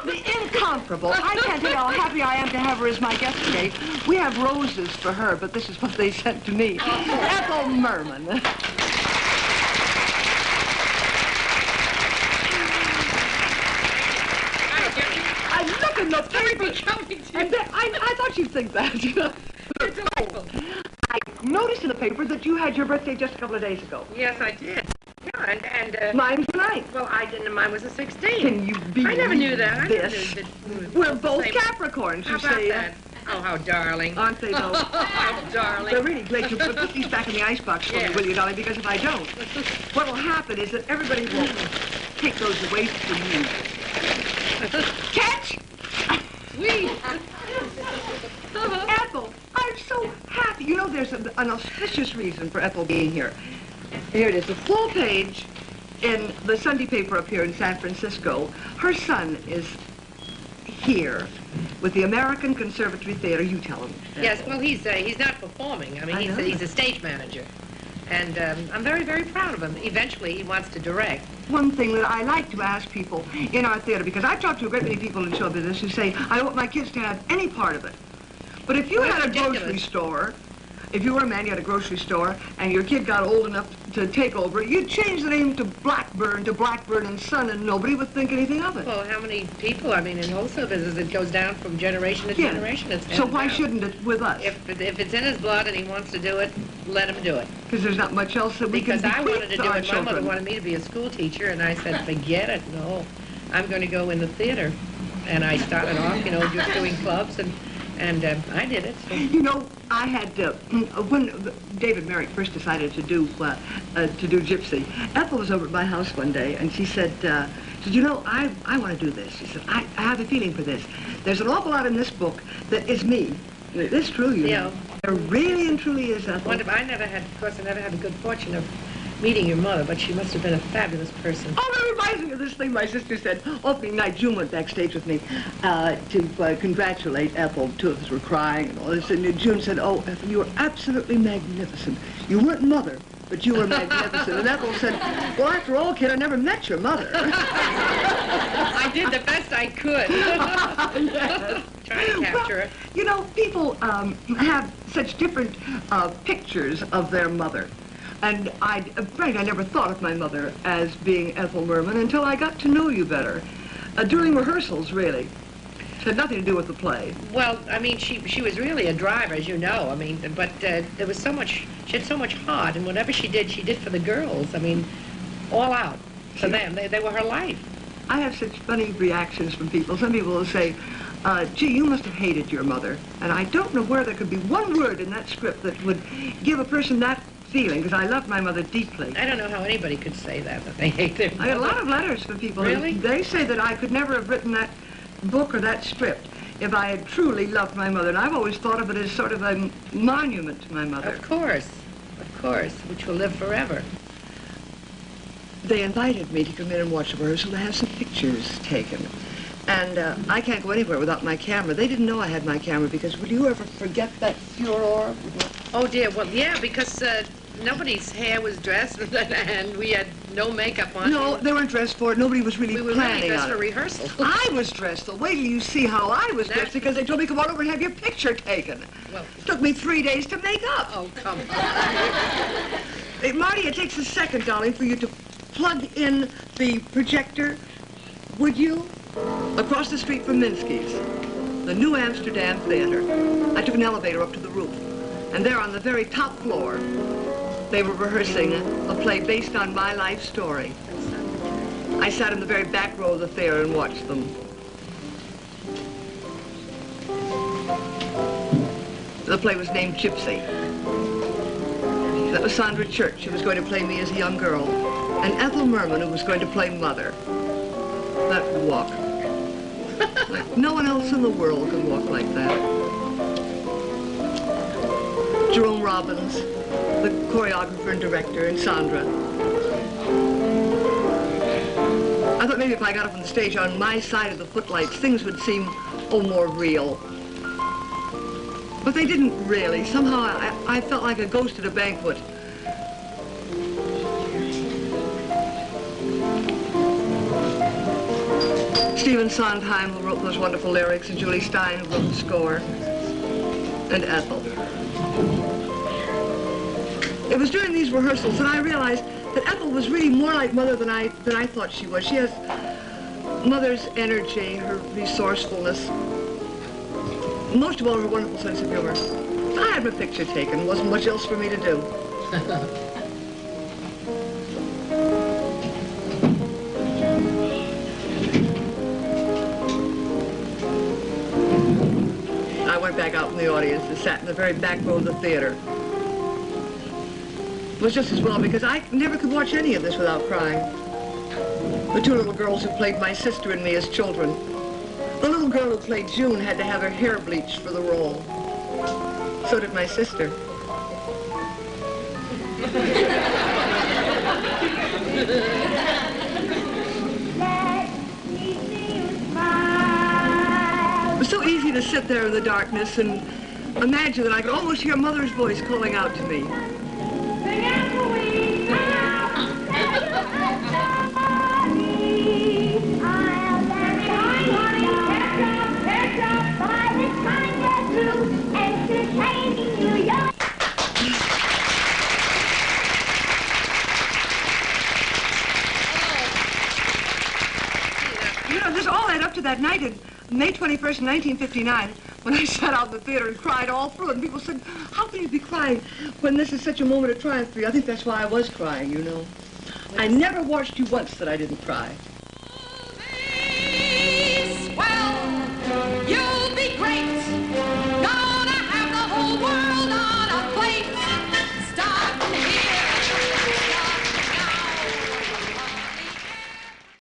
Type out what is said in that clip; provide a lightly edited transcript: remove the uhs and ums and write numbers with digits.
the incomparable. I can't tell you how happy I am to have her as my guest today. We have roses for her, but this is what they sent to me. Ethel Merman. Look in the paper. I thought you'd think that, you know. It's delightful. I noticed in the paper that you had your birthday just a couple of days ago. Yes, I did. Yeah, and mine's tonight. Well, I didn't. Mine was a 16. Can you believe I never knew that. This? We're both Capricorns, you how about say. that? Oh, how darling. Aren't they, though? How darling. They're really great. You put these back in the icebox for me, will you, darling? Because if I don't, what will happen is that everybody will take those away from you. Catch! Sweet. Ethel, I'm so happy. You know, there's an auspicious reason for Ethel being here. Here it is, the full page in the Sunday paper up here in San Francisco. Her son is here with the American Conservatory Theater. You tell him. Yes, well, he's not performing. I mean, he's a stage manager. And I'm very, very proud of him. Eventually, he wants to direct. One thing that I like to ask people in our theater, because I've talked to a great many people in show business who say, I don't want my kids to have any part of it. But if you had a grocery store, if you were a man, you had a grocery store, and your kid got old enough to take over, you'd change the name to Blackburn and Son, and nobody would think anything of it. Well, how many people, I mean, in wholesale business, it goes down from generation to generation. It's so why shouldn't it with us? If it's in his blood and he wants to do it, let him do it. Because there's not much else that we can Because I wanted to do it. Children. My mother wanted me to be a school teacher, and I said, forget it, no. I'm going to go in the theater. And I started off, you know, just doing clubs, and I did it. So. You know, I had, when David Merrick first decided to do Gypsy, Ethel was over at my house one day, and she said, you know, I want to do this. She said, I have a feeling for this. There's an awful lot in this book that is me. It's true, you know. There really and truly is, Ethel. I never had the good fortune of meeting your mother, but she must have been a fabulous person. Oh, that reminds me of this thing my sister said. Opening night, June went backstage with me to congratulate Ethel. Two of us were crying and all this, and June said, oh, Ethel, you were absolutely magnificent. You weren't mother, but you were magnificent. And Ethel said, well, after all, kid, I never met your mother. I did the best I could. Yes. Trying to capture it. You know, people have such different pictures of their mother. And frankly, I never thought of my mother as being Ethel Merman until I got to know you better. During rehearsals, really. It had nothing to do with the play. Well, I mean, she was really a driver, as you know. I mean, but there was so much, she had so much heart, and whatever she did for the girls. I mean, all out for them. They were her life. I have such funny reactions from people. Some people will say, gee, you must have hated your mother. And I don't know where there could be one word in that script that would give a person that feeling, because I loved my mother deeply. I don't know how anybody could say that they hate their mother. I got a lot of letters from people. Really? They say that I could never have written that book or that script if I had truly loved my mother. And I've always thought of it as sort of a monument to my mother. Of course, which will live forever. They invited me to come in and watch a rehearsal to have some pictures taken. And I can't go anywhere without my camera. They didn't know I had my camera because would you ever forget that furor? Oh, dear. Well, yeah, because nobody's hair was dressed and we had no makeup on. No, they weren't dressed for it. Nobody was really planning on it. We were really dressed for rehearsal. I was dressed. So wait till you see how I was dressed because they told me come on over and have your picture taken. Well, it took me 3 days to make up. Oh, come on. Hey, Marty, it takes a second, darling, for you to plug in the projector. Would you? Across the street from Minsky's, the New Amsterdam Theater. I took an elevator up to the roof, and there on the very top floor, they were rehearsing a play based on my life story. I sat in the very back row of the theater and watched them. The play was named Gypsy. That was Sandra Church, who was going to play me as a young girl, and Ethel Merman, who was going to play Mother. That walk. Like no one else in the world can walk like that. Jerome Robbins, the choreographer and director, and Sandra. I thought maybe if I got up on the stage on my side of the footlights, things would seem, more real. But they didn't really. Somehow I felt like a ghost at a banquet. Stephen Sondheim, who wrote those wonderful lyrics, and Julie Stein, who wrote the score, and Ethel. It was during these rehearsals that I realized that Ethel was really more like Mother than I thought she was. She has Mother's energy, her resourcefulness, most of all, her wonderful sense of humor. I had my picture taken. Wasn't much else for me to do. I went back out in the audience and sat in the very back row of the theater. It was just as well because I never could watch any of this without crying. The two little girls who played my sister and me as children. The little girl who played June had to have her hair bleached for the role. So did my sister. It was so easy to sit there in the darkness and imagine that I could almost hear Mother's voice calling out to me. You know, this all led up to that night in May 21st, 1959, when I sat out in the theater and cried all through it. And people said, how can you be crying when this is such a moment of triumph for you? I think that's why I was crying, you know. I never watched you once that I didn't cry.